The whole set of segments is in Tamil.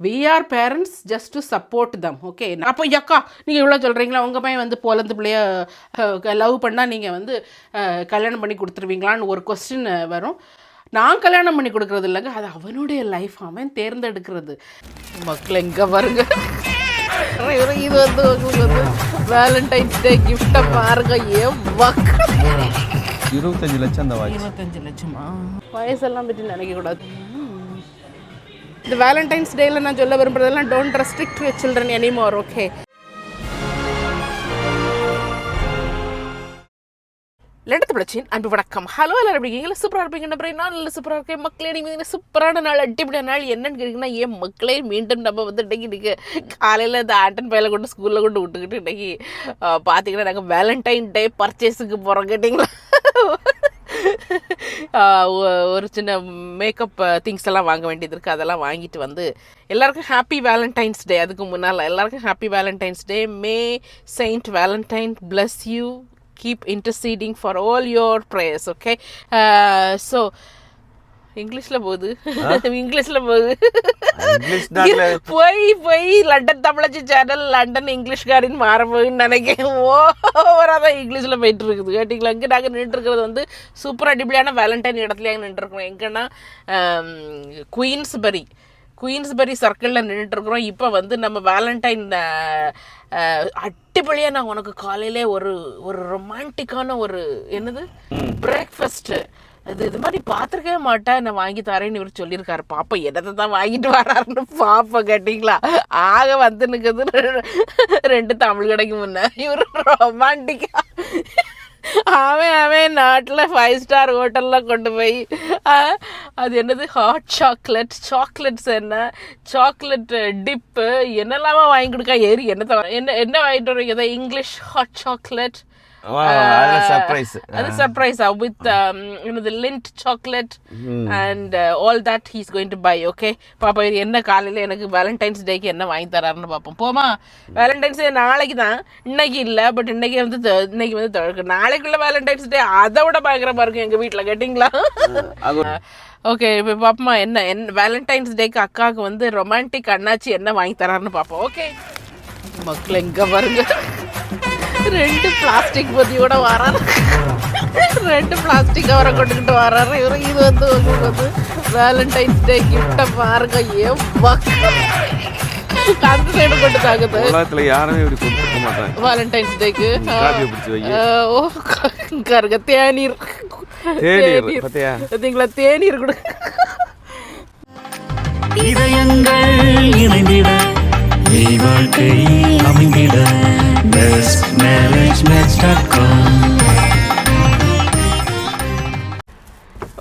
we are parents just to support them. Okay, அப்போ அக்கா நீங்கள் இவ்வளோ சொல்கிறீங்களா, உங்கள் பையன் வந்து போலந்து பிள்ளைய லவ் பண்ணால் நீங்கள் வந்து கல்யாணம் பண்ணி கொடுத்துருவீங்களான்னு ஒரு கொஸ்டின் வரும். நான் கல்யாணம் பண்ணி கொடுக்குறது இல்லைங்க, அது அவனுடைய லைஃப், அவன் தேர்ந்தெடுக்கிறது. மக்கள் எங்கே பாருங்க, இது வந்து உங்களுக்கு வந்து வேலண்டைன்ஸ் டே கிஃப்டை பாருங்க. ஏன் மக்கள் 25 லட்சம் அந்த வாட்ச். 25 லட்சமா? வயசெல்லாம் பற்றி நினைக்கக்கூடாது. இந்த வேலண்டைன்ஸ் டேயில் நான் சொல்ல விரும்புறதெல்லாம் don't restrict your children anymore. Okay, லெட்டத்து பிரச்சின் அன்பு வணக்கம். ஹலோ, எல்லாரும் எப்படி இருக்கீங்களா? சூப்பராக இருப்பீங்க நம்புறேன். நான் நல்ல சூப்பராக இருக்கேன் மக்களே. நீங்கள் சூப்பரான நாள், அடிப்படையான நாள் என்னன்னு கேட்டிங்கன்னா, ஏன் மக்களே மீண்டும் நம்ம வந்து இன்றைக்கி காலையில் இந்த ஆட்டன் பையில கொண்டு ஸ்கூலில் கொண்டு விட்டுக்கிட்டு இன்றைக்கி பார்த்தீங்கன்னா நாங்கள் வேலண்டைன் டே பர்ச்சேஸுக்கு போகிறோம். கேட்டிங்களா, ஒரு சின்ன மேக்கப் திங்ஸ் எல்லாம் வாங்க வேண்டியது இருக்குது. அதெல்லாம் வாங்கிட்டு வந்து எல்லாருக்கும் ஹாப்பி வேலண்டைன்ஸ் டே. அதுக்கு முன்னால் எல்லாருக்கும் happy Valentine's day. May Saint Valentine bless you, keep interceding for all your prayers. Okay, so இங்கிலீஷ்ல போகுது, இங்கிலீஷ்ல போகுது. போய் லண்டன் தமிழச்சி சேனல் லண்டன் இங்கிலீஷ்காரின் மாற போகுன்னு நினைக்கிறேன். ஓவராதான் இங்கிலீஷ்ல போயிட்டு இருக்குது. கேட்டிங்களா, இங்கே நாங்கள் நின்று இருக்கிறது வந்து சூப்பர் அடிப்படையான வேலண்டைன் இடத்துலயே நின்று இருக்கிறோம். எங்கன்னா குயின்ஸ்பரி சர்க்கிளில் நின்றுட்டுருக்குறோம். இப்போ வந்து நம்ம வேலண்டைன் அட்டிப்படியாக நான் உனக்கு காலையிலே ஒரு ரொமான்டிக்கான ஒரு என்னது பிரேக்ஃபாஸ்ட்டு இது மாதிரி பார்த்துருக்கவே மாட்டேன், நான் வாங்கி தரேன்னு இவர் சொல்லியிருக்காரு. பாப்பா என்னதை தான் வாங்கிட்டு வராருன்னு பாப்பா. கேட்டிங்களா, ஆக வந்து நிற்குது 2 தமிழ் கடைக்கு முன்னே இவர் ரொமான்டிக்கா அவன் நாட்டில் 5 ஸ்டார் ஹோட்டலில் கொண்டு போய் அது என்னது ஹாட் சாக்லேட்ஸ் என்ன சாக்லேட் டிப்பு என்னெல்லாமா வாங்கி கொடுக்கா. ஏறி என்ன வாங்கிட்டு வரீங்க? இங்கிலீஷ் ஹாட் சாக்லேட், அது surprise with Lindt chocolate and all that he's going to buy. Okay பாப்பா, இது என்ன காலையில் எனக்கு வேலண்டைன்ஸ் டேக்கு என்ன வாங்கி தராருன்னு பார்ப்போம். போமா, வேலண்டைன்ஸ் டே நாளைக்கு தான், இன்னைக்கு இல்லை. பட் இன்னைக்கு வந்து நாளைக்குள்ள வேலண்டைன்ஸ் டே அதை விட பயங்கரமா இருக்கும் எங்கள் வீட்டில். கேட்டிங்களா? ஓகே, இப்போ பாப்போமா என்ன வேலண்டைன்ஸ் டேக்கு அக்காவுக்கு வந்து ரொமான்டிக் அண்ணாச்சி என்ன வாங்கி தராருன்னு பார்ப்போம். ஓகே மக்கள் எங்கே பாருங்க, 2 பிளாஸ்டிக் பொதியோட வராரு, 2 பிளாஸ்டிக் கவரை கொண்டுக்கிட்டு வராரு இவரு. இது வந்து உங்களுக்கு வந்து வேலண்டைன்ஸ் டே கிஃப்டை பாருங்க. ஏன் அந்த சைடு கொண்டு தாக்குது. யாருமே இப்படி கொடுக்க மாட்டாங்க வேலண்டைன்ஸ் டேக்கு. ஓ கருங்க தேநீர் பார்த்தீங்களா, தேநீர் கொடு. இதயங்கள் இணைந்திட வாழ்க்கை அமைந்திட bestmarriagematch.com.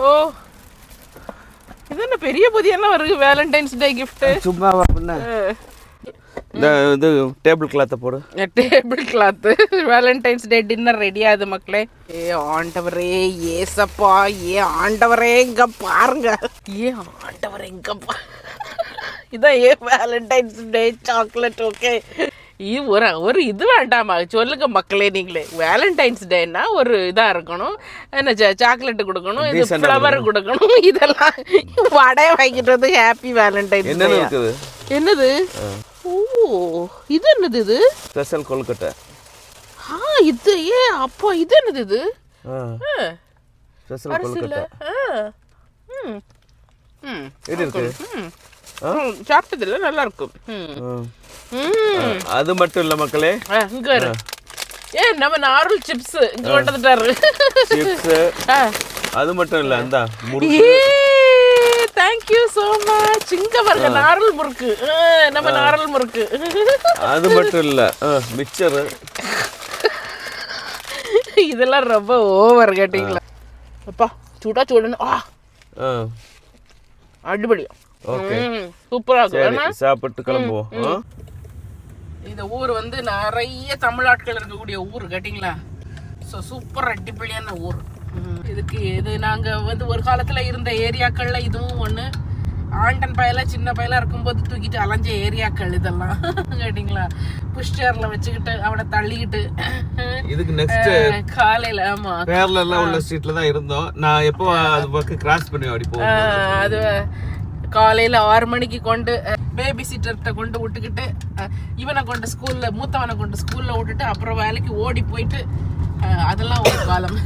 ஓ இது என்ன பெரிய பொதியெல்லாம் வருது வேலண்டைன்ஸ் டே கிஃப்ட். சும்மா இந்த இது டேபிள் கிளாத்தை போடு. டேபிள் கிளாத்து வேலண்டைன்ஸ் டே டின்னர் ரெடி ஆகுது மக்களே. ஏ ஆண்டவரே, ஏசப்பா, ஏ ஆண்டவரே இங்க பாருங்க, ஏ ஆண்டவரே இங்க பா. இதான் ஏ வேலண்டைன்ஸ் டே சாக்லேட். ஓகே, இது ஒரு இது வேண்டாமா சொல்லுங்க மக்களே நீங்களே. வேலண்டைன்ஸ் டேன்னா ஒரு இதாக இருக்கணும், என்ன சாக்லேட்டு கொடுக்கணும், இது ஃப்ளவர் கொடுக்கணும், இதெல்லாம் வடைய வாங்கிட்டு வந்து ஹாப்பி வேலண்டைன்ஸ் டே. என்னது? ஓ இது என்னது? இது ஸ்பெஷல் கொல்கட்டை. இது அப்போ இது என்னது? இது ஸ்பெஷல் கொல்கட்டை. இது இருக்கு, சாப்பிட்டதில்ல, நல்லா இருக்கும். அது மட்டும் இல்ல மக்களே, இங்க நம்ம நார்மல் சிப்ஸ் இங்க கொண்டுட்டாரு. சிப்ஸ் அது மட்டும் இல்ல, அந்த முறுக்கு. Thank you so much. இங்க பாருங்க நாரல் முறுக்கு, நம்ம நாரல் முறுக்கு. அது மட்டும் இல்ல, மிக்சர். இதெல்லாம் ரொம்ப ஓவர். கேட்டிங்களா, அப்பா சூடா சூடணும். அடிபடியா. ஓகே, சூப்பரா இருக்கு. சாப்பிட்டு கிளம்புவோம். இந்த ஊர் வந்து நிறைய தமிழ் ஆட்கள் இருக்கக்கூடிய ஊர். கேட்டிங்களா, ஸோ சூப்பர் அடிப்படையான ஊர். இதுக்கு இது நாங்கள் வந்து ஒரு காலத்தில் இருந்த ஏரியாக்களில் இதுவும் ஒன்று. ஆண்டன் பயலாக சின்ன பயலாக இருக்கும்போது தூக்கிட்டு அலைஞ்ச ஏரியாக்கள் இதெல்லாம். கேட்டிங்களா, புஷ்சேரில் வச்சுக்கிட்டு அவனை தள்ளிக்கிட்டு இதுக்கு நெக்ஸ்ட் காலையில் ஆமா பேர்ல எல்லாம் உள்ள ஸ்ட்ரீட்ல தான் இருந்தோம். நான் எப்போ அது பக்கம் கிராஸ் பண்ணி அப்படி போவேன். அது காலையில் 6 மணிக்கு கொண்டு பேபி சிட்டர்கிட்ட கொண்டு விட்டுக்கிட்டு இவனை கொண்டு ஸ்கூலில் மூத்தவனை கொண்டு ஸ்கூலில் விட்டுட்டு அப்புறம் வேலைக்கு ஓடி போயிட்டு அதெல்லாம் ஒரு காலம்.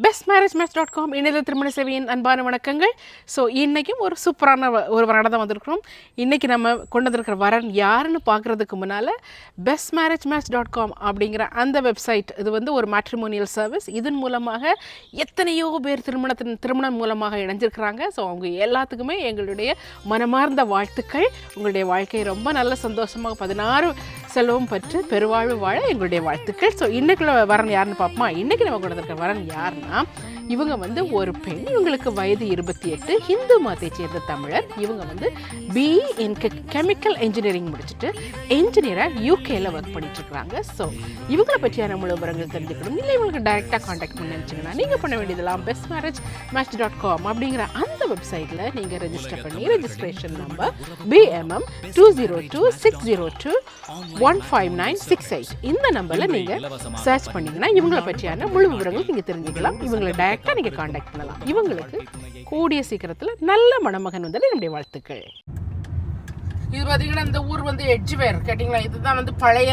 bestmarriagematch.com இணையத திருமண சேவையின் அன்பான வணக்கங்கள். ஸோ இன்றைக்கும் ஒரு சூப்பரான ஒரு வரனை தான் வந்திருக்கிறோம். இன்றைக்கி நம்ம கொண்டு வந்திருக்கிற வரன் யாருன்னு பார்க்குறதுக்கு முன்னால் bestmarriagematch.com அப்படிங்கிற அந்த வெப்சைட், இது வந்து ஒரு மேட்ரிமோனியல் சர்வீஸ். இதன் மூலமாக எத்தனையோ பேர் திருமணம் மூலமாக இணைஞ்சிருக்கிறாங்க. ஸோ அவங்க எல்லாத்துக்குமே எங்களுடைய மனமார்ந்த வாழ்த்துக்கள். உங்களுடைய வாழ்க்கை ரொம்ப நல்ல சந்தோஷமாக 16 செல்வம் பற்று பெருவாழ்வு வாழ எங்களுடைய வாழ்த்துக்கள். ஸோ இன்றைக்குள்ள வரன் யாருன்னு பார்ப்போமா? இன்றைக்கி நம்ம கொண்டு வந்திருக்கிற வரன் யாருன்னா, இவங்க வந்து ஒரு பெண், இவங்களுக்கு வயது 28, ஹிந்து மதத்தை சேர்ந்த தமிழர். இவங்க வந்து பிஇ இன் கெமிக்கல் இன்ஜினியரிங் முடிச்சுட்டு என்ஜினியராக யூகேல ஒர்க் பண்ணிட்டு இருக்கிறாங்க. ஸோ இவங்களை பற்றியான முழு விவரங்கள் தெரிஞ்சுக்கணும் இல்லை இவங்களுக்கு டைரெக்டாக காண்டாக்ட் பண்ணி நினச்சிங்கன்னா நீங்கள் பண்ண வேண்டியதெல்லாம் bestmarriagematch.com அப்படிங்கிற அந்த வெப்சைட்டில் நீங்கள் ரெஜிஸ்டர் பண்ணி ரெஜிஸ்ட்ரேஷன் நம்பர் BMM 2026021596 இந்த நம்பரில் நீங்கள் சர்ச் பண்ணிங்கன்னா இவங்களை பற்றியான முழு விவரங்கள் நீங்கள் தெரிஞ்சுக்கலாம். இவங்களை டைரெக்டாக நீங்கள் காண்டாக்ட் பண்ணலாம். இவங்களுக்கு கூடிய சீக்கிரத்தில் நல்ல மணமகன் வந்து என்னுடைய வாழ்த்துக்கள். இது பார்த்தீங்கன்னா இந்த ஊர் வந்து எட்ஜ்வேர் கேட்டிங்களா, இதுதான் வந்து பழைய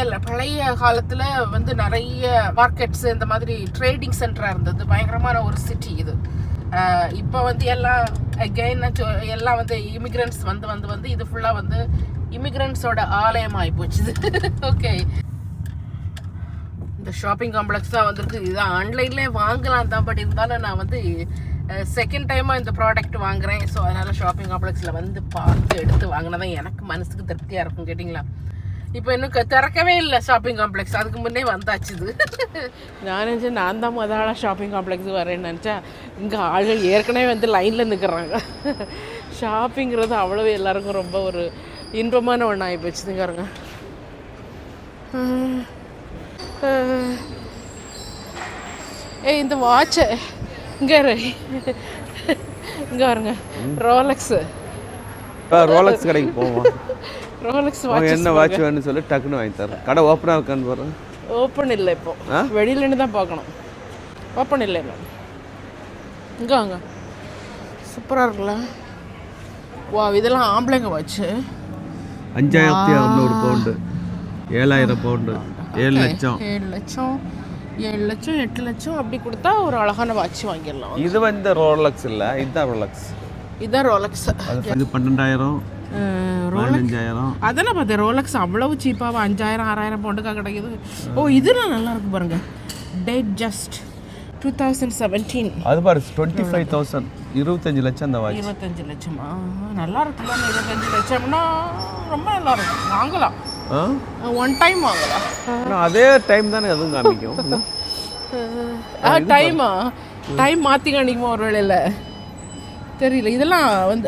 காலத்தில் வந்து நிறைய மார்க்கெட்ஸ் இந்த மாதிரி ட்ரேடிங் சென்டராக இருந்தது. பயங்கரமான ஒரு சிட்டி இது. இப்போ வந்து எல்லாம் அகெயின் எல்லாம் வந்து இமிக்ரெண்ட்ஸ் வந்து இது ஃபுல்லாக வந்து இமிக்ரெண்ட்ஸோட ஆலயம் ஆகி போச்சுது. ஓகே, இந்த ஷாப்பிங் காம்ப்ளெக்ஸ் தான் வந்துருக்கு. இதுதான் ஆன்லைன்லேயே வாங்கலாம் தான், பட் இருந்தாலும் நான் வந்து செகண்ட் டைமாக இந்த ப்ராடக்ட் வாங்குகிறேன். ஸோ அதனால் ஷாப்பிங் காம்ப்ளெக்ஸில் வந்து பார்த்து எடுத்து வாங்கினா தான் எனக்கு மனசுக்கு திருப்தியாக இருக்கும். கேட்டிங்களா, இப்போ இன்னும் திறக்கவே இல்லை ஷாப்பிங் காம்ப்ளெக்ஸ், அதுக்கு முன்னே வந்தாச்சு இது. நான் நினச்சேன் நான் தான் முதல்ல ஷாப்பிங் காம்ப்ளெக்ஸ் வரேன்னு நினச்சா, இங்கே ஆள்கள் ஏற்கனவே வந்து லைனில் நிற்கிறாங்க. ஷாப்பிங்கிறது அவ்வளோ எல்லாருக்கும் ரொம்ப ஒரு இன்பமான ஒன்று ஆகி போச்சுங்க. பாருங்க, இந்த வாட்சை இங்கே பாருங்க, ரோலெக்ஸ் கடைக்கு போவோம். ரோலெக்ஸ் வாட்ச் என்ன வாட்ச் வேணும்னு சொல்லி டக்குன்னு வாங்கி தரேன். கடை ஓப்பனாக இருக்கான்னு பாருங்க. ஓப்பன் இல்லை, இப்போ வெளியிலேருந்து தான் பார்க்கணும். ஓப்பன் இல்லை இல்லை. இங்கே வாங்க, சூப்பராக இருக்குல்ல. வா, இதெல்லாம் ஆம்பளைங்க வாட்ச்சு. 5600 பவுண்டு, 7000 பவுண்டு, 7 லட்சம் 7 லட்சம் 8 லட்சம் அப்படி கொடுத்தா ஒரு அழகான வாட்ச் வாங்கிடலாம். இது வந்து ரோலக்ஸ் இல்லை, இதுதான் ரோலக்ஸ். இதுதான் ரோலக்ஸ். இது 12000 15000. அதெல்லாம் பார்த்தேன், ரோலக்ஸ் அவ்வளவு சீப்பாக 5000 6000 பவுண்டுக்காக கிடைக்குது. ஓ, இதெல்லாம் நல்லா இருக்கு பாருங்க. Date just 2017. அது பாரு 25,000, 25 லட்சம் அந்த வாட்ச். 25 லட்சமா? நல்லா இருக்குல்ல. 25 லட்சம்னா ரொம்ப நல்லா இருக்கும், வாங்கலாம். ஒன் டைம் வாங்கலாம். அதே டைம் தானே அதுவும் காமிக்கும். டைம் மாற்றி காணிக்குமா ஒரு வேளையில் தெரியல. இதெல்லாம் வந்து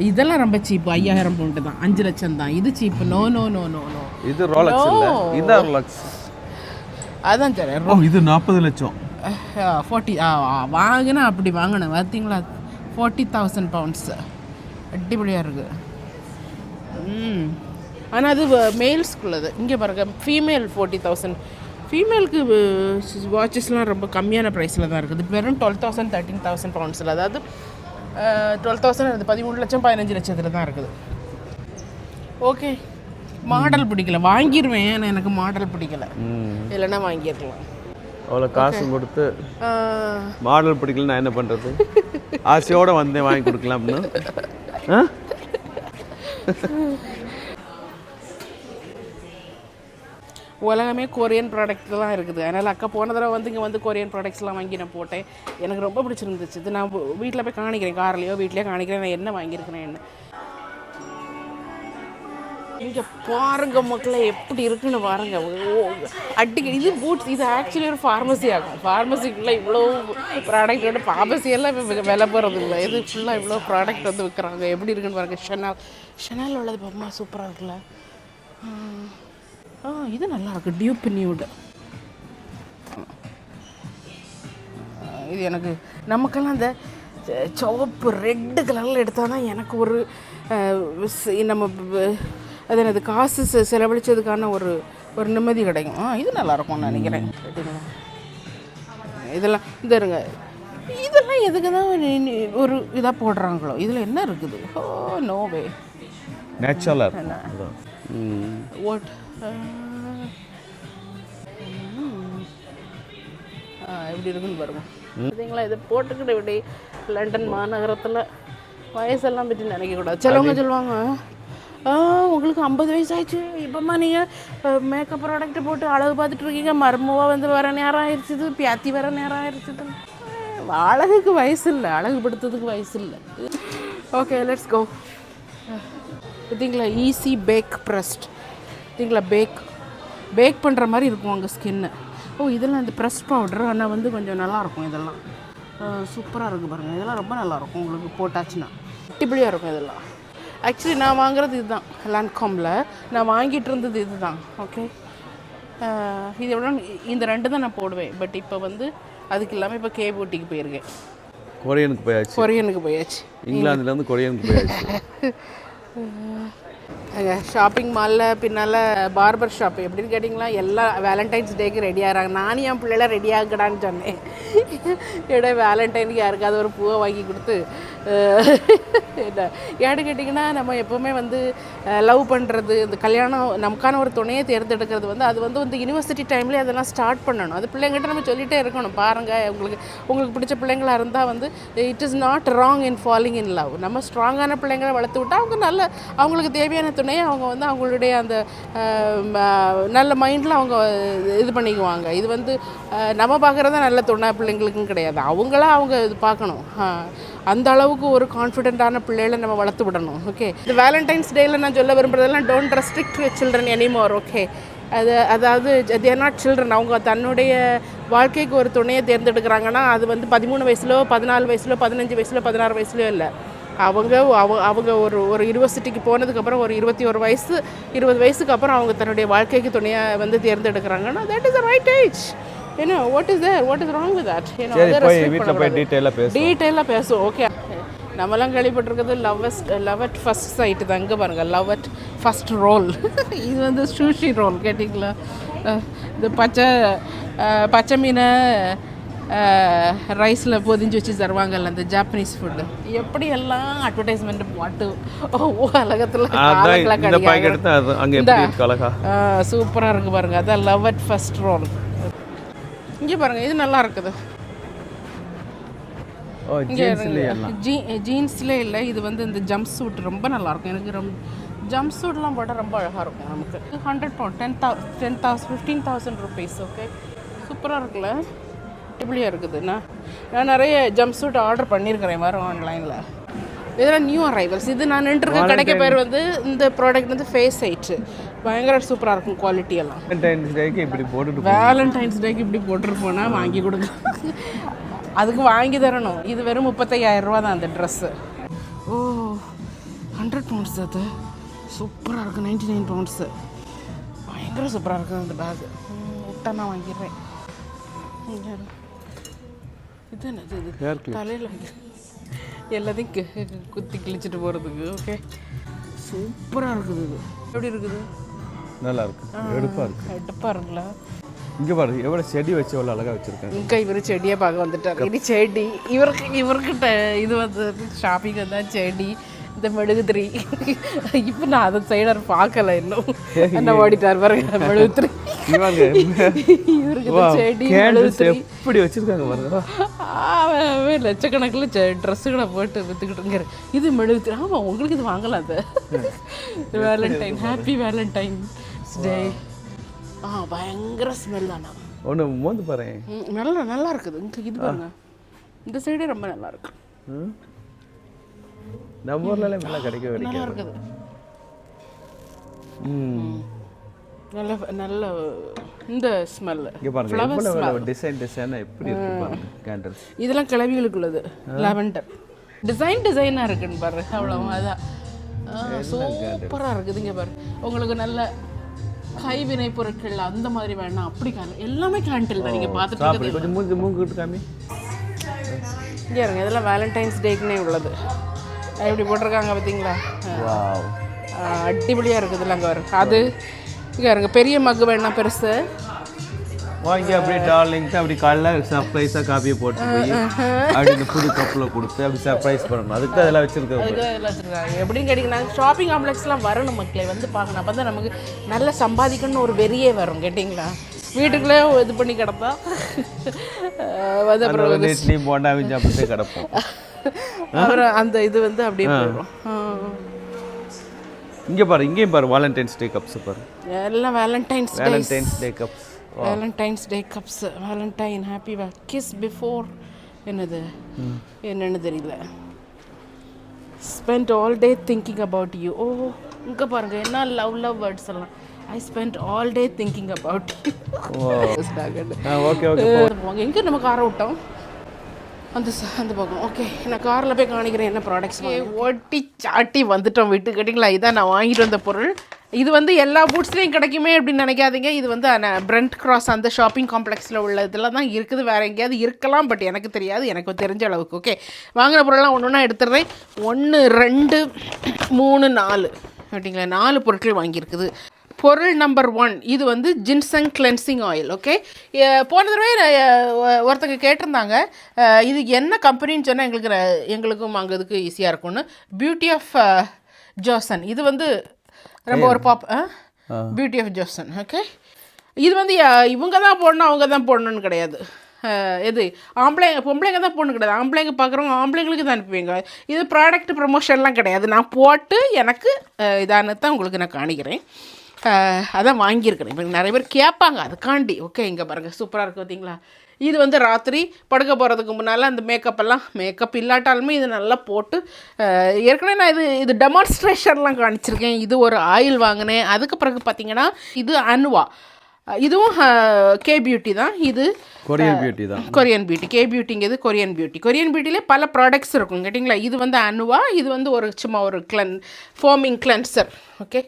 இதெல்லாம் ரொம்ப சீப்பு. 5000 பவுண்டு தான், 5 லட்சம் தான். இது cheap. No no no no no இது ரோலக்ஸ் இல்ல, இது ரோலக்ஸ். அதான் சரி. இது 40 லட்சம் 40 வாங்கினா அப்படி வாங்கினேன் பார்த்தீங்களா. 40,000 பவுண்ட்ஸ். அடிப்படியாக இருக்குது. ஆனால் அது மேல்ஸ்குள்ளது. இங்கே பாருங்க, ஃபீமேல் 40,000. ஃபீமேலுக்கு வாட்சஸ்லாம் ரொம்ப கம்மியான ப்ரைஸில் தான் இருக்குது. வெறும் 12,000 13,000 பவுண்ட்ஸில், அதாவது 12,000 13 லட்சம் 15 லட்சத்தில் தான் இருக்குது. ஓகே, மாடல் பிடிக்கல, வாங்கிடுவேன். ஆனால் எனக்கு மாடல் பிடிக்கல, இல்லைன்னா வாங்கியிருக்கலாம். அவ்வளோ காசு கொடுத்து மாடல் பிடிக்கல, நான் என்ன பண்ணுறது? ஆசையோடு வந்தேன், வாங்கி கொடுக்கலாம்னு. உலகமே கொரியன் ப்ராடக்ட் தான் இருக்குது. அதனால் அக்கா போன தடவை வந்து இங்கே வந்து கொரியன் ப்ராடக்ட்ஸ்லாம் வாங்கி நான் போட்டேன். எனக்கு ரொம்ப பிடிச்சிருந்துச்சு. இது நான் வீட்டில் போய் காணிக்கிறேன், கார்லேயோ வீட்லேயோ காணிக்கிறேன் நான் என்ன வாங்கியிருக்கிறேன் என்ன. இங்கே பாருங்க மக்களை எப்படி இருக்குன்னு பாருங்க. அடிக்கடி இது பூட்ஸ். இது ஆக்சுவலி ஒரு ஃபார்மசி ஆகும். ஃபார்மசிக்குள்ளே இவ்வளோ ப்ராடக்டோட ஃபார்மசியெல்லாம் விலை போகிறது இல்லை. இது ஃபுல்லாக இவ்வளோ ப்ராடக்ட் வந்து விற்கிறாங்க. எப்படி இருக்குன்னு பாருங்க. ஷெனால் உள்ளது பாப்பா, சூப்பராக இருக்குல்ல. இது நல்லா இருக்கு. Tube nude. இது எனக்கு நமக்கெல்லாம் அந்த சிவப்பு ரெட்டு கலரில் எடுத்தால் தான் எனக்கு ஒரு நம்ம அது எனது காசு செலவழித்ததுக்கான ஒரு நிம்மதி கிடைக்கும். இது நல்லாயிருக்கும்னு நினைக்கிறேன். கேட்டிங்களா, இதெல்லாம் இந்த இருங்க, இதெல்லாம் எதுக்கு தான் ஒரு இதாக போடுறாங்களோ. இதில் என்ன இருக்குது? ஓ நோவே. நேச்சுரலாக இருக்கும். வாட் எப்படி இருக்குன்னு பாருங்க. பார்த்தீங்களா, இதை போட்டுக்கிட்டு இப்படி லண்டன் மாநகரத்தில் வயசெல்லாம் பற்றி நினைக்கக்கூடாது. சிலவங்க சொல்லுவாங்க, உங்களுக்கு 50 வயசு ஆயிடுச்சு, இப்போம்மா நீங்கள் மேக்கப் ப்ராடக்ட் போட்டு அழகு பார்த்துட்டு இருக்கீங்க, மருமவா வந்து வர நேரம் ஆயிடுச்சுது, பியாத்தி வர நேரம் ஆயிடுச்சுது. அழகுக்கு வயசு இல்லை, அழகுபடுத்துறதுக்கு வயசு இல்லை. Okay, let's go. பார்த்தீங்களா, ஈஸி பேக் ப்ரெஸ்ட். பார்த்தீங்களா, பேக் பண்ணுற மாதிரி இருக்கும் உங்கள் ஸ்கின்னு. இதெல்லாம் இந்த ப்ரெஸ் பவுட்ரு, ஆனால் வந்து கொஞ்சம் நல்லாயிருக்கும். இதெல்லாம் சூப்பராக இருக்குது பாருங்கள். இதெல்லாம் ரொம்ப நல்லாயிருக்கும் உங்களுக்கு போட்டாச்சுன்னா. அட்டிப்படியாக இருக்கும் இதெல்லாம். ஆக்சுவலி நான் வாங்குறது இதுதான், லான்காமில் நான் வாங்கிட்டு இருந்தது இதுதான். ஓகே, இது எவ்வளோ, இந்த 2 தான் நான் போடுவேன். பட் இப்போ வந்து அதுக்கு இல்லாமல் இப்போ கேபூட்டிக்கு போயிருக்கேன். கொரியனுக்கு போயாச்சு. இங்கிலாந்துலேருந்து கொரியனுக்கு போயாச்சு. ஷாப்பிங் மாலில் பின்னால் பார்பர் ஷாப் எப்படின்னு கேட்டிங்களா, எல்லாம் வேலண்டைன்ஸ் டேக்கு ரெடி ஆகிறாங்க. நானும் என் பிள்ளைலாம் ரெடி ஆகடான்னு சொன்னேன். வேலண்டைனுக்கு யாருக்காவது ஒரு பூவை வாங்கி கொடுத்து என்ன ஏன்னு கேட்டிங்கன்னா, நம்ம எப்போவுமே வந்து லவ் பண்ணுறது, இந்த கல்யாணம் நமக்கான ஒரு துணையை தேர்ந்தெடுக்கிறது வந்து அது வந்து யூனிவர்சிட்டி டைம்லேயே அதெல்லாம் ஸ்டார்ட் பண்ணணும். அது பிள்ளைங்கிட்ட நம்ம சொல்லிகிட்டே இருக்கணும், பாருங்கள் உங்களுக்கு பிடிச்ச பிள்ளைங்களாக இருந்தால் வந்து it is not wrong in falling in love. நம்ம ஸ்ட்ராங்கான பிள்ளைங்களை வளர்த்து விட்டால் அவங்க அவங்களுக்கு தேவையான துணையை அவங்க வந்து அவங்களுடைய அந்த நல்ல மைண்டில் அவங்க இது பண்ணிக்குவாங்க. இது வந்து நம்ம பார்க்குறதா நல்ல துணை பிள்ளைங்களுக்கும் கிடையாது, அவங்களா அவங்க இது பார்க்கணும். அந்த அளவுக்கு ஒரு கான்ஃபிடென்ட்டான பிள்ளைகளை நம்ம வளர்த்து விடணும். ஓகே, இந்த வேலண்டைன்ஸ் டேயில் நான் சொல்ல விரும்புகிறதெல்லாம் don't restrict children anymore. Okay, அதாவது தேர் நாட் சில்ட்ரன். அவங்க தன்னுடைய வாழ்க்கைக்கு ஒரு துணையை தேர்ந்தெடுக்கிறாங்கன்னா அது வந்து 13 வயசுலோ 14 வயசுலோ 15 வயசுலோ 16 வயசுலோ இல்லை. அவங்க ஒரு யூனிவர்சிட்டிக்கு போனதுக்கப்புறம் ஒரு 21 வயசு 20 வயசுக்கு அப்புறம் அவங்க தன்னுடைய வாழ்க்கைக்கு துணையை வந்து தேர்ந்தெடுக்கிறாங்கன்னா that is the right age. ஏன்னா what is wrong with that? டீட்டெயிலாக பேசுவோம். ஓகே, நம்மலாம் கேள்விப்பட்டிருக்கிறது லவ் அட் ஃபர்ஸ்ட் சைட்டு தான். இங்கே பாருங்கள், லவ் அட் ஃபர்ஸ்ட் ரோல். இது வந்து சூஷி ரோல் கேட்டிங்களா? இந்த பச்சை மீனை ரைஸில் பொதிஞ்சு வச்சு தருவாங்கல்ல, அந்த ஜாப்பனீஸ் ஃபுட்டு. எப்படியெல்லாம் அட்வர்டைஸ்மெண்ட் பாட்டு உலகத்தில் சூப்பராக இருக்குது பாருங்கள். அதான் லவ் அட் ஃபர்ஸ்ட் ரோல். இங்கே பாருங்கள், இது நல்லா இருக்குது. ஜீன்ஸ்ல இல்லை, இது வந்து இந்த ஜம்ப் சூட் ரொம்ப நல்லாயிருக்கும். எனக்கு ஜம்ப் சூட்லாம் போட்டால் ரொம்ப அழகாக இருக்கும். நமக்கு 100 pound 15,000 rupees. ஓகே, சூப்பராக இருக்குல்ல, இப்படியாக இருக்குது. நான் நிறைய ஜம்ப் சூட் ஆர்டர் பண்ணியிருக்கிறேன் வரும் ஆன்லைனில். இதெல்லாம் நியூ அரைவல்ஸ். இது நான் நின்றுருக்க கடைக்கு பேர் வந்து இந்த ப்ராடக்ட் வந்து ஃபேஸ் ஐட்டு பயங்கர சூப்பராக இருக்கும் குவாலிட்டியெல்லாம். வேலண்டைன்ஸ் டேக்கு இப்படி போட்டுட்டு போனால் வாங்கி கொடுங்க, அதுக்கு வாங்கி தரணும். இது வெறும் 35,000 ரூபா தான் அந்த ட்ரெஸ்ஸு. 100 pounds. அது சூப்பராக இருக்குது. 99 pounds. பயங்கர சூப்பராக இருக்குது அந்த பேக். விட்டா நான் வாங்கிடுறேன். இது என்னது, இது தலையில் எல்லாத்தையும் குத்தி கிழிச்சிட்டு போகிறதுக்கு. ஓகே, சூப்பராக இருக்குது. இது எப்படி இருக்குது? நல்லா இருக்குது, எடுப்பாக இருக்குல்ல. இங்கே பாருங்க எவ்வளோ செடி வச்சு எவ்வளோ அழகாக வச்சுருக்கேன். இங்கே இவர் செடியை பார்க்க வந்துட்டார். இது செடி இவர்கிட்ட இது வந்து ஷாப்பிங் வந்தால் செடி, இந்த மெழுகுதிரி. இப்போ நான் அதை சைடர் பார்க்கல, இன்னும் என்ன ஓடிட்டார் பாருங்க. மெழுகுதிரி இவருக்கு செடி மெழுகுதிரி இப்படி வச்சுருக்காங்க பாருங்க. லட்சக்கணக்கில் ட்ரெஸ்ஸுகளை போட்டு விற்றுக்கிட்டுங்கிற இது மெழுகுதிரி. ஆமாம், உங்களுக்கு இது வாங்கலாம். அது வேலண்டைன், ஹாப்பி வேலண்டைன்ஸ் டே. பயங்கர ஸ்மெல் தானா. ஒன்று மோந்து பாரு, நல்லா இருக்குது. இங்கே இது பாருங்க, இந்த சைடே ரொம்ப நல்லா இருக்கு. நம்ம ஊர்ல நல்லா கிடைக்கவே நல்லா இருக்குது. நல்ல நல்ல இந்த ஸ்மெல். இங்க பாருங்க எவ்வளவு டிசைனா எப்படி இருக்கு பாருங்க கேண்டில்ஸ். இதெல்லாம் கிளவிகளுக்குள்ளது. லாவெண்டர் டிசைனா இருக்குன்னு பாரு. அவ்வளவு அதான் சூப்பராக இருக்குது. இங்கே பாரு, உங்களுக்கு நல்ல கைவினை பொருட்கள் அந்த மாதிரி வேணாம், அப்படி எல்லாமே கேண்டில் தான். நீங்கள் பார்த்துட்டு கொஞ்சம் மூங்கிட்டு காமி. இங்கே இருங்க, இதெல்லாம் வேலண்டைன்ஸ் டேக்குன்னே உள்ளது. எப்படி போட்டிருக்காங்க பார்த்தீங்களா? அடிப்படியாக இருக்குதுல்ல. அங்கே வரும் அது. இங்கே இருங்க, பெரிய மக்கு வேணா பெருசு. வாங்கி அப்படியே டார்லிங்ட்டு அப்படி காலைல சர்ப்ரைஸாக காப்பியை போட்டு போய் அப்படி இந்த புது கப்பில் கொடுத்து அப்படி சர்ப்ரைஸ் பண்ணணும். அதுக்கு தான் அதெல்லாம் வச்சுருக்காங்க. எப்படின்னு கேட்டிங்கன்னா ஷாப்பிங் காம்ப்ளெக்ஸ்லாம் வரணும் மக்களே, வந்து பார்க்கணும். அப்போ தான் நமக்கு நல்லா சம்பாதிக்கணும்னு ஒரு வெறியே வரும். கேட்டிங்களா, வீட்டுக்குள்ளே இது பண்ணி கிடப்பா வந்து அப்புறம் இட்லி போண்டா வச்சு அப்படியே கிடப்போம். அப்புறம் அந்த இது வந்து அப்படியே போயிடும். இங்கே பாரு, இங்கேயும் பாரு வேலண்டைன்ஸ் டே கப்ஸ் பாரு, எல்லாம் Valentine's day cups. Valentine's day cups, Valentine happy kiss before என்னன்னு தெரியல. Spend all day thinking about you. ஓ இங்கே பாருங்க என்ன லவ் வேர்ட்ஸ் எல்லாம். I spend all day thinking about you. Okay okay, எங்கே நம்ம காரை விட்டோம்? அந்த பக்கம். ஓகே, நான் காரில் போய் காணிக்கிறேன் என்ன ப்ராடக்ட்ஸ். ஓட்டி சாட்டி வந்துட்டோம் வீட்டுக்கு. கேட்டிங்களா, இதான் நான் வாங்கிட்டு வந்த பொருள். இது வந்து எல்லா பூட்ஸ்லேயும் கிடைக்குமே அப்படின்னு நினைக்காதீங்க. இது வந்து பிரெண்ட் கிராஸ் அந்த ஷாப்பிங் காம்ப்ளெக்ஸில் உள்ள இதெல்லாம் தான் இருக்குது. வேறு எங்கேயாவது இருக்கலாம், பட் எனக்கு தெரியாது, எனக்கு தெரிஞ்ச அளவுக்கு. ஓகே, வாங்கின பொருள்லாம் ஒன்று ஒன்றா எடுத்துடுறேன். 1 2 3 4 கேட்டிங்களா, 4 பொருட்கள் வாங்கியிருக்குது. பொருள் நம்பர் 1 இது வந்து ஜின்சங் கிளென்சிங் ஆயில். ஓகே, போன தடவை ஒருத்தங்க கேட்டிருந்தாங்க இது என்ன கம்பெனின்னு சொன்னால் எங்களுக்கும் அங்கே இதுக்கு ஈஸியாக இருக்கும்னு. Beauty of Joseon. இது வந்து ரொம்ப ஒரு பியூட்டி ஆஃப் ஜோசன். ஓகே, இது வந்து இவங்க தான் போடணும் அவங்க தான் போடணும்னு கிடையாது. எது பொம்பளைங்க தான் போடணும் கிடையாது. ஆம்பளைங்க பார்க்குறவங்க ஆம்பளைங்களுக்கு தான் அனுப்புவீங்க. இது ப்ராடக்ட் ப்ரமோஷன்லாம் கிடையாது. நான் போட்டு எனக்கு இதானு தான் உங்களுக்கு நான் காணிக்கிறேன். அதான் வாங்கியிருக்கிறேன். இப்போ நிறைய பேர் கேட்பாங்க அதுக்காண்டி. ஓகே, இங்கே பாருங்கள் சூப்பராக இருக்குது பார்த்தீங்களா. இது வந்து ராத்திரி படுக்க போகிறதுக்கு முன்னால் அந்த மேக்கப் இல்லாட்டாலுமே இது நல்லா போட்டு ஏற்கனவே நான் இது டெமான்ஸ்ட்ரேஷன்லாம் காணிச்சிருக்கேன். இது ஒரு ஆயில் வாங்கினேன். அதுக்கு பிறகு பார்த்தீங்கன்னா இது அனுவா, இதுவும் கே பியூட்டி தான். இது கொரியன் பியூட்டி தான். கொரியன் பியூட்டி, கே பியூட்டிங்கிறது கொரியன் பியூட்டி. கொரியன் பியூட்டிலே பல ப்ராடக்ட்ஸ் இருக்கும் கேட்டிங்களா. இது வந்து அனுவா, இது வந்து ஒரு சும்மா ஒரு foaming cleanser. Okay,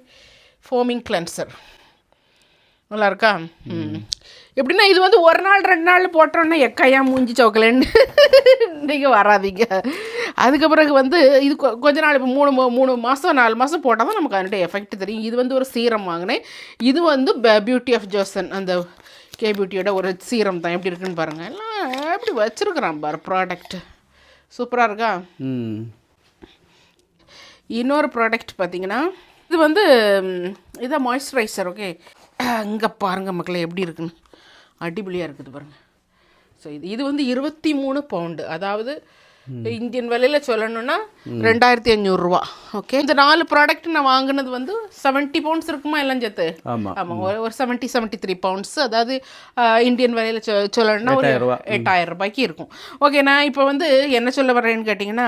foaming cleanser நல்லா இருக்கா. எப்படின்னா இது வந்து 1 நாள் 2 நாள் போட்டோன்னா எக்கையா மூஞ்சி சவுக்கலன்னு நீங்கள் வராதிங்க. அதுக்கு பிறகு வந்து இது கொஞ்ச நாள் இப்போ 3 மாதம் 4 மாதம் போட்டால் தான் நமக்கு அதனுடைய எஃபெக்ட் தெரியும். இது வந்து ஒரு சீரம் வாங்கினேன். இது வந்து பியூட்டி ஆஃப் ஜோசன் அந்த கே பியூட்டியோட ஒரு சீரம் தான். எப்படி இருக்குன்னு பாருங்கள். எல்லாம் எப்படி வச்சுருக்குறான் பாரு ப்ராடக்ட், சூப்பராக இருக்கா. இன்னொரு ப்ராடக்ட் பார்த்தீங்கன்னா இது வந்து இதான் மாய்ஸ்சரைசர். ஓகே, இங்கே பாருங்கள் மக்களே எப்படி இருக்குன்னு, அடிபொலியாக இருக்குது பாருங்கள். ஸோ இது வந்து 23 பவுண்டு, அதாவது இந்தியன் விலையில் சொல்லணும்னா 2500 ரூபா. ஓகே, இந்த 4 ப்ராடக்ட் நான் வாங்கினது வந்து 70 பவுண்ட்ஸ் இருக்குமா எல்லாம் சேர்த்து. ஆமாம், ஒரு 73 பவுண்ட்ஸ், அதாவது இந்தியன் விலையில் சொல்லணும்னா ஒரு 8000 ரூபாய்க்கு இருக்கும். ஓகே, நான் இப்போ வந்து என்ன சொல்ல வரேன்னு கேட்டிங்கன்னா,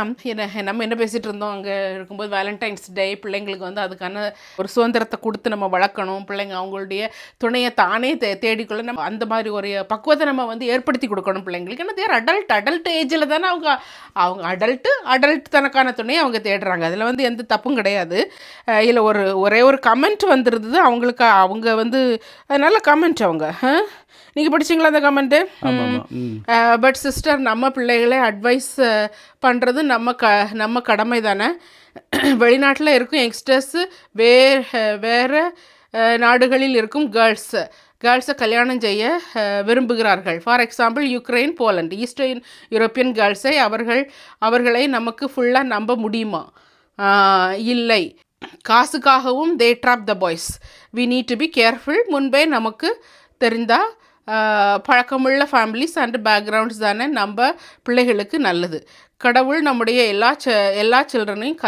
நம்ம என்ன பேசிகிட்டு இருந்தோம் அங்கே இருக்கும்போது, வேலண்டைன்ஸ் டே பிள்ளைங்களுக்கு வந்து அதுக்கான ஒரு சுதந்திரத்தை கொடுத்து நம்ம வளர்க்கணும். பிள்ளைங்க அவங்களுடைய துணையை தானே தேடிக்கொள்ள நம்ம அந்த மாதிரி ஒரு பக்குவத்தை நம்ம வந்து ஏற்படுத்தி கொடுக்கணும் பிள்ளைங்களுக்கு. ஏன்னா தேர் அடல்ட் ஏஜில் தானே அவங்க அடல்ட் தனக்கான துணையை அவங்க தேடுறாங்க. அதில் வந்து எந்த தப்பும் கிடையாது. இதில் ஒரே ஒரு கமெண்ட் வந்துருந்தது அவங்களுக்கு. அவங்க வந்து நல்ல கமெண்ட். அவங்க நீங்கள் படிச்சிங்களா அந்த கமெண்ட்டு? பட் சிஸ்டர், நம்ம பிள்ளைகளை அட்வைஸ் பண்ணுறது நம்ம கடமை தானே. வெளிநாட்டில் இருக்கும் யங்ஸ்டர்ஸு வேறு நாடுகளில் இருக்கும் கேர்ள்ஸை கல்யாணம் செய்ய விரும்புகிறார்கள். For example Ukraine, Poland, eastern European கேர்ள்ஸை அவர்களை நமக்கு ஃபுல்லாக நம்ப முடியுமா? இல்லை, காசுக்காகவும் they trap the boys. We need to be careful. முன்பே நமக்கு தெரிந்தால் பழக்கமுள்ள ஃபேமிலிஸ் அண்ட் பேக்ரவுண்ட்ஸ் தானே நம்ம பிள்ளைகளுக்கு நல்லது. கடவுள் நம்முடைய எல்லா சில்ட்ரனையும்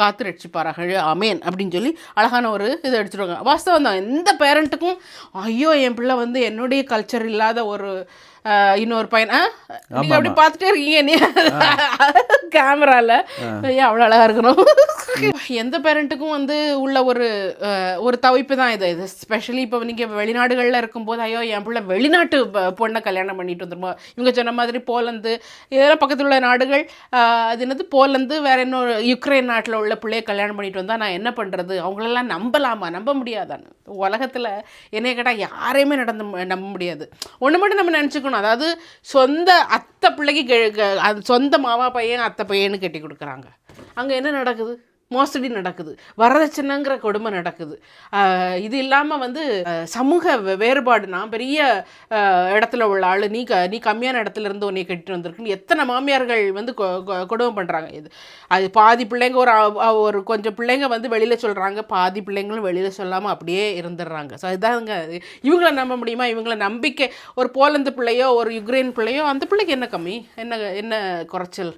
காத்து ரட்சிப்பார்கள், ஆமேன் அப்படின்னு சொல்லி அழகான ஒரு இதை எடுத்துருவாங்க. வாஸ்தவம் தான். எந்த பேரண்ட்டுக்கும் ஐயோ என் பிள்ளை வந்து என்னுடைய கல்ச்சர் இல்லாத ஒரு இன்னொரு பையன் நீங்கள் அப்படி பார்த்துட்டே இருக்கீங்க நீ கேமராவில், ஏன் அவ்வளோ அழகாக இருக்கணும். எந்த பேரண்ட்டுக்கும் வந்து உள்ள ஒரு தவிப்பு தான் இது. ஸ்பெஷலி இப்போ நீங்கள் வெளிநாடுகளில் இருக்கும்போது ஐயோ என் பிள்ளை வெளிநாட்டு பொண்ணை கல்யாணம் பண்ணிட்டு வந்துருமா. இவங்க சொன்ன மாதிரி போலந்து இதெல்லாம் பக்கத்தில் உள்ள நாடுகள், அது என்னது போலந்து, வேற இன்னொரு யுக்ரைன் நாட்டில் உள்ள பிள்ளையை கல்யாணம் பண்ணிட்டு வந்தால் நான் என்ன பண்ணுறது? அவங்களெல்லாம் நம்பலாமா? நம்ப முடியாதான்னு. உலகத்தில் என்னைய கேட்டால் யாரையுமே நம்ப முடியாது. ஒன்று மட்டும் நம்ம நினச்சிக்கணும், அதாவது சொந்த அத்தை பிள்ளைக்கு சொந்த மாமா பையன் அத்தை பையன்னு கட்டி கொடுக்குறாங்க. அங்கே என்ன நடக்குது? மோசடி நடக்குது, வரதட்சணைங்கிற கொடுமை நடக்குது. இது இல்லாமல் வந்து சமூக வேறுபாடு, நான் பெரிய இடத்துல உள்ள ஆள், நீ கம்மியான இடத்துல இருந்து உன்னை கட்டிட்டு வந்திருக்குன்னு எத்தனை மாமியார்கள் வந்து கொடுமை பண்ணுறாங்க. இது அது பாதி பிள்ளைங்க ஒரு கொஞ்சம் பிள்ளைங்க வந்து வெளியில் சொல்கிறாங்க, பாதி பிள்ளைங்களும் வெளியில் சொல்லாமல் அப்படியே இருந்துடுறாங்க. ஸோ அதுதாங்க, இவங்கள நம்ப முடியுமா? இவங்கள நம்பிக்கை ஒரு போலந்து பிள்ளையோ ஒரு யுக்ரைன் பிள்ளையோ, அந்த பிள்ளைக்கு என்ன கம்மி, என்ன குறைச்சல்?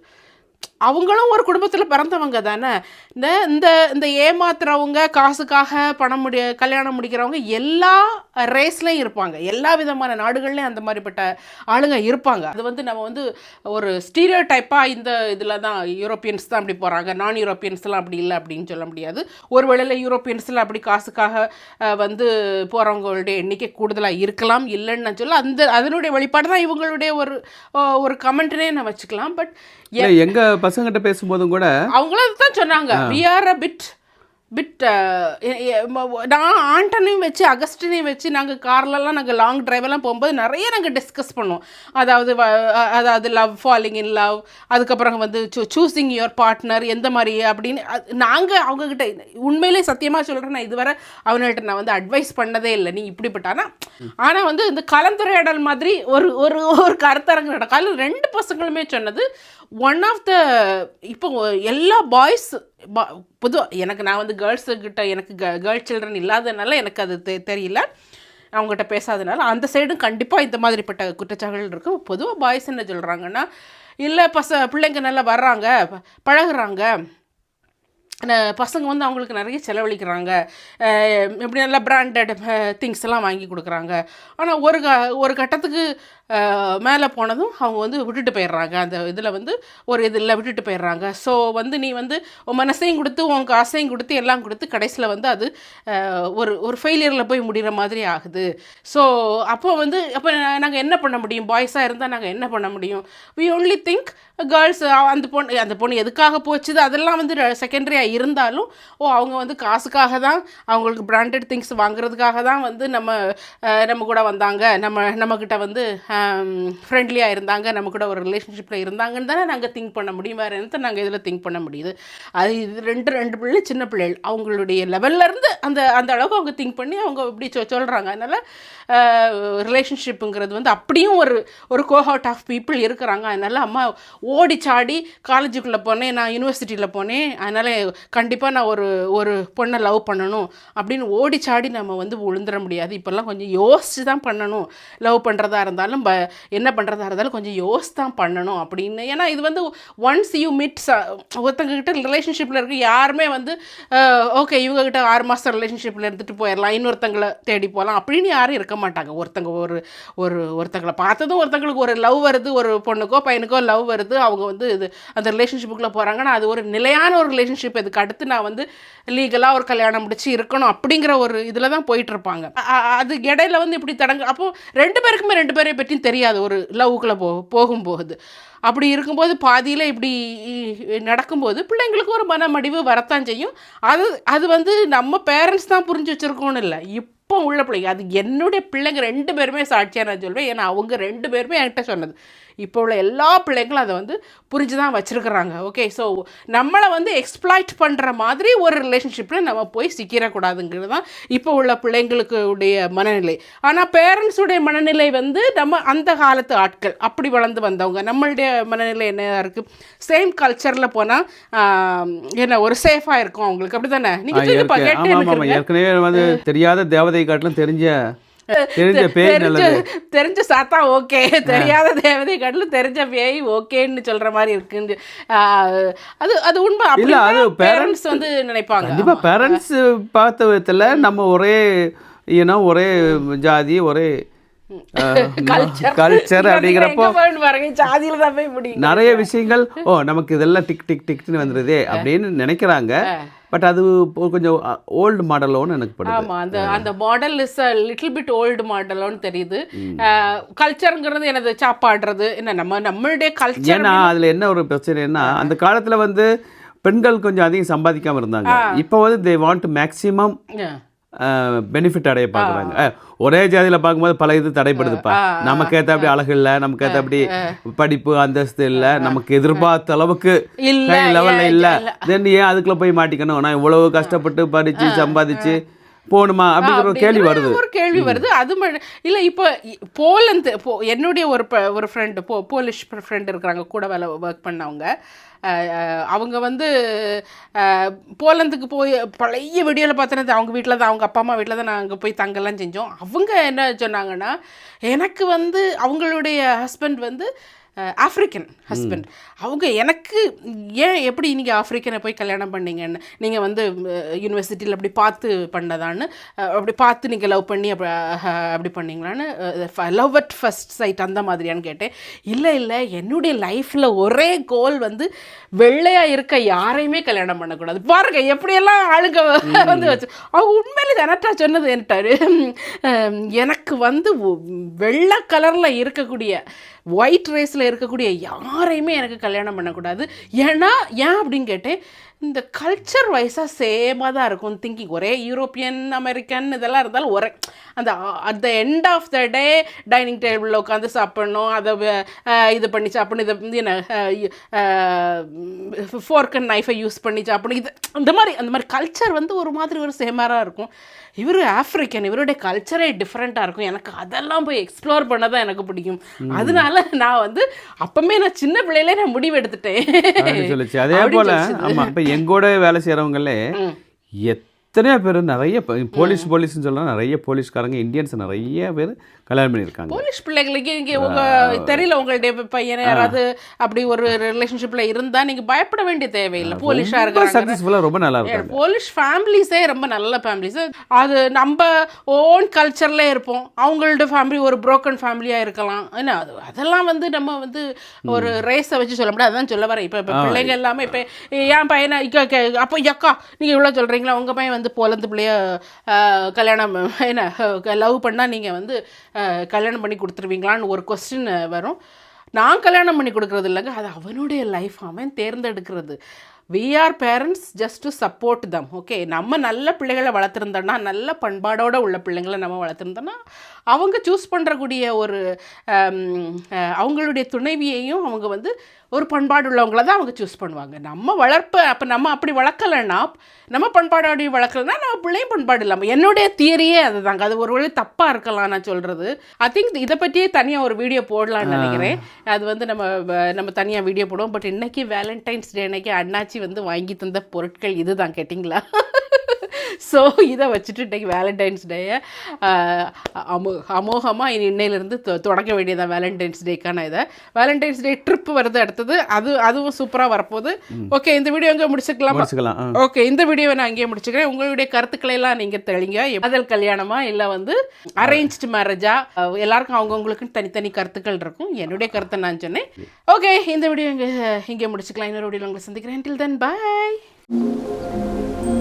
அவங்களும் ஒரு குடும்பத்தில் பிறந்தவங்க தானே. இந்த ஏமாத்துறவங்க, காசுக்காக கல்யாணம் முடிக்கிறவங்க எல்லா ரேஸ்லையும் இருப்பாங்க, எல்லா விதமான நாடுகள்லையும் அந்த மாதிரிப்பட்ட ஆளுங்க இருப்பாங்க. அது வந்து நம்ம வந்து ஒரு ஸ்டீரியோ டைப்பாக இந்த இதில் தான் யூரோப்பியன்ஸ் தான் அப்படி போகிறாங்க, நான் யூரோப்பியன்ஸ்லாம் அப்படி இல்லை அப்படின்னு சொல்ல முடியாது. ஒரு வேளையில் யூரோப்பியன்ஸில் அப்படி காசுக்காக வந்து போகிறவங்களுடைய எண்ணிக்கை கூடுதலாக இருக்கலாம், இல்லைன்னு நான் சொல்ல. அதனுடைய வெளிப்பாடு தான் இவங்களுடைய ஒரு கமெண்ட்னே நான் வச்சுக்கலாம். பட் எங்க பசங்கிட்ட பேசும்போதும் கூட அவங்களும் தான் சொன்னாங்க, we are a bit நான் ஆண்டனையும் வச்சு அகஸ்டினையும் வச்சு நாங்கள் கார்லலாம் நாங்கள் லாங் ட்ரைவெல்லாம் போகும்போது நிறைய நாங்கள் டிஸ்கஸ் பண்ணுவோம். அதாவது லவ், ஃபாலிங் இன் லவ், அதுக்கப்புறம் வந்து சூஸிங் யுவர் பார்ட்னர் எந்த மாதிரி அப்படின்னு நாங்கள் அவங்கக்கிட்ட உண்மையிலே சத்தியமாக சொல்கிறேன், நான் இதுவரை அவங்கள்ட்ட நான் வந்து அட்வைஸ் பண்ணதே இல்லை நீ இப்படிப்பட்டானா. ஆனால் வந்து இந்த கலந்துரையாடல் மாதிரி ஒரு கருத்தரங்கு நடக்காது. 2 பசங்களுமே சொன்னது ஒன் ஆஃப் த, இப்போ எல்லா பாய்ஸ் பொதுவாக நான் வந்து கேர்ள்ஸுக்கிட்ட எனக்கு கேர்ள் சில்ட்ரன் இல்லாததுனால எனக்கு அது தெரியல, அவங்ககிட்ட பேசாதனால. அந்த சைடும் கண்டிப்பாக இந்த மாதிரிப்பட்ட குற்றச்சாட்டுகள் இருக்குது. பொதுவாக பாய்ஸ் என்ன சொல்கிறாங்கன்னா, இல்லை பிள்ளைங்க நல்லா வர்றாங்க, பழகுறாங்க, பசங்க வந்து அவங்களுக்கு நிறைய செலவழிக்கிறாங்க, எப்படி நல்லா பிராண்டட் திங்ஸ் எல்லாம் வாங்கி கொடுக்குறாங்க. ஆனால் ஒரு கட்டத்துக்கு மேலே போனதும் அவங்க வந்து விட்டுட்டு போயிடுறாங்க, அந்த இதில் வந்து ஒரு இதில் விட்டுட்டு போயிடுறாங்க. ஸோ வந்து நீ வந்து உன் மனசையும் கொடுத்து உன் காசையும் கொடுத்து எல்லாம் கொடுத்து கடைசியில் வந்து அது ஒரு ஃபெயிலியரில் போய் முடிகிற மாதிரி ஆகுது. ஸோ அப்போ நாங்கள் என்ன பண்ண முடியும்? பாய்ஸாக இருந்தால் நாங்கள் என்ன பண்ண முடியும்? we only think கேர்ள்ஸ், அந்த பொண்ணு எதுக்காக போச்சுது அதெல்லாம் வந்து செகண்டரியாக இருந்தாலும், அவங்க வந்து காசுக்காக தான், அவங்களுக்கு பிராண்டட் திங்ஸ் வாங்குறதுக்காக தான் வந்து நம்ம கூட வந்தாங்க, நம்மக்கிட்ட வந்து ஃப்ரெண்ட்லியாக இருந்தாங்க, நம்ம கூட ஒரு ரிலேஷன்ஷிப்பில் இருந்தாங்கன்னு தானே நாங்கள் திங்க் பண்ண முடியும். வேறு என்னத்தை நாங்கள் இதில் திங்க் பண்ண முடியுது? அது இது ரெண்டு பிள்ளை சின்ன பிள்ளைகள், அவங்களுடைய லெவல்லேருந்து அந்த அளவுக்கு அவங்க திங்க் பண்ணி அவங்க இப்படி சொல்கிறாங்க. அதனால் ரிலேஷன்ஷிப்புங்கிறது வந்து அப்படியும் ஒரு கோஹார்ட் ஆஃப் பீப்புள் இருக்கிறாங்க. அதனால் அம்மா ஓடிச்சாடி காலேஜுக்குள்ளே போனேன், நான் யூனிவர்சிட்டியில் போனேன், அதனால் கண்டிப்பாக நான் ஒரு பொண்ணை லவ் பண்ணணும் அப்படின்னு ஓடிச்சாடி நம்ம வந்து விழுந்துட முடியாது. இப்போல்லாம் கொஞ்சம் யோசித்து தான் பண்ணணும். லவ் பண்ணுறதா இருந்தாலும் என்ன பண்ணுறதா இருந்தாலும் கொஞ்சம் யோசித்து தான் பண்ணணும் அப்படின்னு. ஏன்னா இது வந்து ஒன்ஸ் யூ மீட் ஒருத்தங்கக்கிட்ட ரிலேஷன்ஷிப்பில் இருக்க யாருமே வந்து ஓகே இவங்ககிட்ட 6 மாதம் ரிலேஷன்ஷிப்பில் இருந்துட்டு போயிடலாம், இன்னொருத்தங்களை தேடி போகலாம் அப்படின்னு யாரும் இருக்க மாட்டாங்க. ஒருத்தங்களை பார்த்ததும் ஒருத்தங்களுக்கு ஒரு லவ் வருது, ஒரு பொண்ணுக்கோ பையனுக்கோ லவ் வருது, அவங்க வந்து அந்த ரிலேஷன்ஷிப்புக்குள்ளே போகிறாங்கன்னா அது ஒரு நிலையான ஒரு ரிலேஷன்ஷிப். இதுக்கு அடுத்து நான் வந்து லீகலாக ஒரு கல்யாணம் முடிச்சு இருக்கணும் அப்படிங்கிற ஒரு இதில் தான் போயிட்டுருப்பாங்க. அது இடையில வந்து இப்படி அப்போது 2 பேருக்குமே 2 பேரை பற்றியும் தெரியாது ஒரு லவ்வுக்குள்ளே போகும்போது. அப்படி இருக்கும்போது பாதியில் இப்படி நடக்கும்போது பிள்ளைங்களுக்கு ஒரு மனமடிவு வரத்தான் செய்யும். அது வந்து நம்ம பேரண்ட்ஸ் தான் புரிஞ்சு வச்சுருக்கோன்னு இல்லை, இப்போ உள்ள பிள்ளைங்க. அது என்னுடைய பிள்ளைங்க 2 பேருமே சாட்சியாக நான் சொல்வேன். ஏன்னா அவங்க 2 பேருமே என்கிட்ட சொன்னது. இப்போ உள்ள எல்லா பிள்ளைங்களும் அதை வந்து புரிஞ்சு தான் வச்சுருக்குறாங்க. ஓகே, ஸோ நம்மளை வந்து எக்ஸ்ப்ளாய்ட் பண்ணுற மாதிரி ஒரு ரிலேஷன்ஷிப்பில் நம்ம போய் சிக்கிடக்கூடாதுங்கிறது தான் இப்போ உள்ள பிள்ளைங்களுக்கு உடைய மனநிலை. ஆனால் பேரண்ட்ஸுடைய மனநிலை வந்து நம்ம அந்த காலத்து ஆட்கள் அப்படி வளர்ந்து வந்தவங்க, நம்மளுடைய மனநிலை என்ன இருக்குது? சேம் கல்ச்சரில் போனால் என்ன ஒரு சேஃபாக இருக்கும் அவங்களுக்கு, அப்படி தானே? நீங்கள் ஏற்கனவே வந்து தெரியாத தேவதை காட்டிலும் தெரிஞ்ச சாத்தா ஓகே, தெரியாத தேவதை காட்டிலும் தெரிஞ்ச பேய் ஓகேன்னு சொல்ற மாதிரி இருக்கு. அது உண்மை. இல்ல, அது பேரண்ட்ஸ் வந்து நினைப்பாங்க. கண்டிப்பா பேரண்ட்ஸ் பார்த்த விதத்துல நம்ம ஒரே ஒரே ஜாதி, ஒரே கல்ச்சர் அப்படிங்கிறப்போ நிறைய விஷயங்கள் நமக்கு இதெல்லாம் டிக் டிக் டிக்னு வந்துடுதே அப்படின்னு நினைக்கிறாங்க. பட் அது கொஞ்சம் ஓல்டு மாடலோன்னு எனக்கு படுது. ஆமாம், அந்த model is a little bit old மாடலோன்னு தெரியுது. கல்ச்சருங்கிறது எனது சாப்பாடுறது என்ன நம்மளுடைய கல்ச்சர். ஏன்னா அதில் என்ன ஒரு பிரச்சனைன்னா, அந்த காலத்தில் வந்து பெண்கள் கொஞ்சம் அதிகம் சம்பாதிக்காமல் இருந்தாங்க. இப்போ வந்து தே வாண்ட் மேக்ஸிமம் பெனிஃபிட் அடைய பார்க்குறாங்க. ஒரே ஜாதியில் பார்க்கும்போது பல இது தடைப்படுதுப்பா. நமக்கு ஏற்ற அப்படி அழகு இல்லை, நமக்கு ஏற்ற அப்படி படிப்பு அந்தஸ்து இல்லை, நமக்கு எதிர்பார்த்த அளவுக்கு லெவலில் இல்லை, தென் ஏன் அதுக்குள்ளே போய் மாட்டிக்கணும், நான் இவ்வளவு கஷ்டப்பட்டு படித்து சம்பாதிச்சு போகணுமா அப்படிங்கிற ஒரு கேள்வி வருது. ஒரு கேள்வி வருது. அது இல்லை, இப்போ போலந்து என்னுடைய ஒரு ஃப்ரெண்டு போலிஷ் ஃப்ரெண்டு இருக்கிறாங்க, கூட வேலை ஒர்க் பண்ணவங்க. அவங்க வந்து போலந்துக்கு போய் பழைய வீடியோவில் பார்த்தோன்னா அவங்க வீட்டில் தான், அவங்க அப்பா அம்மா வீட்டில் தான் நாங்கள் போய் தங்கெல்லாம் செஞ்சோம். அவங்க என்ன சொன்னாங்கன்னா, எனக்கு வந்து அவங்களுடைய ஹஸ்பண்ட் வந்து ஆஃப்ரிக்கன் ஹஸ்பண்ட். அவங்க எனக்கு ஏன் எப்படி நீங்கள் ஆஃப்ரிக்கனை போய் கல்யாணம் பண்ணீங்கன்னு, நீங்கள் வந்து யூனிவர்சிட்டியில் அப்படி பார்த்து பண்ணதான்னு, அப்படி பார்த்து நீங்கள் லவ் பண்ணி அப்படி பண்ணீங்களான்னு, லவ் அட் ஃபர்ஸ்ட் சைட் அந்த மாதிரியான்னு கேட்டேன். இல்லை என்னுடைய லைஃப்பில் ஒரே கோல் வந்து வெள்ளையாக இருக்க யாரையுமே கல்யாணம் பண்ணக்கூடாது. பாருங்க எப்படியெல்லாம் ஆளுங்க வந்து வச்சு, அவங்க உண்மையிலே தானட்டா சொன்னது என்னட்டாரு, எனக்கு வந்து வெள்ளை கலரில் இருக்கக்கூடிய ஒயிட் ரேஸில் இருக்கக்கூடிய யாரையுமே எனக்கு கல்யாணம் பண்ணக்கூடாது. ஏன் அப்படின்னு கேட்டேன். இந்த கல்ச்சர் வைஸாக சேமாக தான் இருக்கும் திங்கிங். ஒரே யூரோப்பியன் அமெரிக்கன் இதெல்லாம் இருந்தாலும் ஒரே அந்த at the end of the day dining டேபிளில் உட்காந்து சாப்பிட்ணும், அதை இது பண்ணி சாப்பிடணும், இதை வந்து என்ன ஃபோர்க் அண்ட் நைஃபை யூஸ் பண்ணி சாப்பிடணும், இது அந்த மாதிரி கல்ச்சர் வந்து ஒரு மாதிரி ஒரு சேமாராக இருக்கும். இவர் ஆஃப்ரிக்கன், இவருடைய கல்ச்சரே டிஃப்ரெண்ட்டாக இருக்கும். எனக்கு அதெல்லாம் போய் எக்ஸ்ப்ளோர் பண்ண தான் எனக்கு பிடிக்கும். அதனால நான் வந்து அப்பவுமே நான் சின்ன பிள்ளையிலே நான் முடிவு எடுத்துட்டேன் சொல்லிச்சு. அதே போல் ஆமாம், இப்போ எங்கூட வேலை செய்கிறவங்களே எத்தனையோ பேர், நிறைய போலீஸ்னு சொல்லலாம், நிறைய போலீஸ்காரங்க இந்தியன்ஸ் நிறைய பேர் கல்யாணம் பண்ணியிருக்காங்க. போலீஸ் பிள்ளைகளுக்கு இங்கே உங்கள் தெரியல, உங்களுடைய பையனை யாராவது அப்படி ஒரு ரிலேஷன்ஷிப்பில் இருந்தால் நீங்கள் பயப்பட வேண்டிய தேவையில்லை. போலீஸாக இருக்கிறாங்க, ரொம்ப நல்லா இருக்கும். போலீஸ் ஃபேமிலிஸே ரொம்ப நல்ல ஃபேமிலிஸ். அது நம்ம ஓன் கல்ச்சர்லேயே இருப்போம், அவங்களோட ஃபேமிலி ஒரு புரோக்கன் ஃபேமிலியாக இருக்கலாம். ஏன்னா அதெல்லாம் வந்து நம்ம வந்து ஒரு ரேஸை வச்சு சொல்ல முடியாது. அதான் சொல்ல வரேன். இப்போ பிள்ளைங்க எல்லாமே இப்போ என் பையனை அப்போ அக்கா நீங்கள் இவ்வளோ சொல்கிறீங்களா, உங்கள் பையன் வந்து போலந்து பிள்ளைய கல்யாணம் என்ன லவ் பண்ணால் நீங்கள் வந்து கல்யாணம் பண்ணி கொடுத்துருவீங்களான்னு ஒரு கொஸ்டின் வரும். நான் கல்யாணம் பண்ணி கொடுக்குறது இல்லைங்க, அது அவனுடைய லைஃப், அவன் தேர்ந்தெடுக்கிறது. we are parents just to support them. Okay, நம்ம நல்ல பிள்ளைகளை வளர்த்துருந்தோன்னா, நல்ல பண்பாடோடு உள்ள பிள்ளைங்களை நம்ம வளர்த்துருந்தோன்னா, அவங்க சூஸ் பண்ணுறக்கூடிய ஒரு அவங்களுடைய துணைவியையும் அவங்க வந்து ஒரு பண்பாடு உள்ளவங்கள தான் அவங்க சூஸ் பண்ணுவாங்க. நம்ம வளர்ப்பு அப்போ நம்ம அப்படி வளர்க்கலைன்னா, நம்ம பண்பாடோடைய வளர்க்கலைன்னா நம்ம பிள்ளையும் பண்பாடு இல்லாமல், என்னுடைய தியரியே அதுதாங்க. அது ஒரு வழி தப்பாக இருக்கலாம் நான் சொல்கிறது. ஐ திங்க் இதை பற்றியே தனியாக ஒரு வீடியோ போடலான்னு நினைக்கிறேன். அது வந்து நம்ம தனியாக வீடியோ போடுவோம். பட் இன்றைக்கி வேலண்டைன்ஸ் டே அன்னைக்கு அண்ணாச்சி வந்து வாங்கி தந்த பொருட்கள் இதுதான், கேட்டிங்களா? ஸோ இதை வச்சுட்டு இன்றைக்கி வேலண்டைன்ஸ் டேயை அமோகமாக இன்னையிலேருந்து தொடங்க வேண்டியதான் வேலண்டைன்ஸ் டேக்கான இதை. வேலண்டைன்ஸ் டே ட்ரிப் வருது அடுத்தது, அதுவும் சூப்பராக வரப்போகுது. ஓகே, இந்த வீடியோ அங்கே முடிச்சுக்கலாம். ஓகே, இந்த வீடியோவை நான் அங்கேயே முடிச்சுக்கிறேன். உங்களுடைய கருத்துக்களை எல்லாம் நீங்கள் தெளிங்க. காதல் கல்யாணமா இல்லை வந்து அரேஞ்ச்டு மேரேஜா, எல்லாருக்கும் அவங்கவுங்களுக்குன்னு தனித்தனி கருத்துக்கள் இருக்கும். என்னுடைய கருத்தை நான் சொன்னேன். ஓகே, இந்த வீடியோ இங்கே முடிச்சுக்கலாம். இன்னொரு வீடியோவில் உங்களை சந்திக்கிறேன். Till then, bye.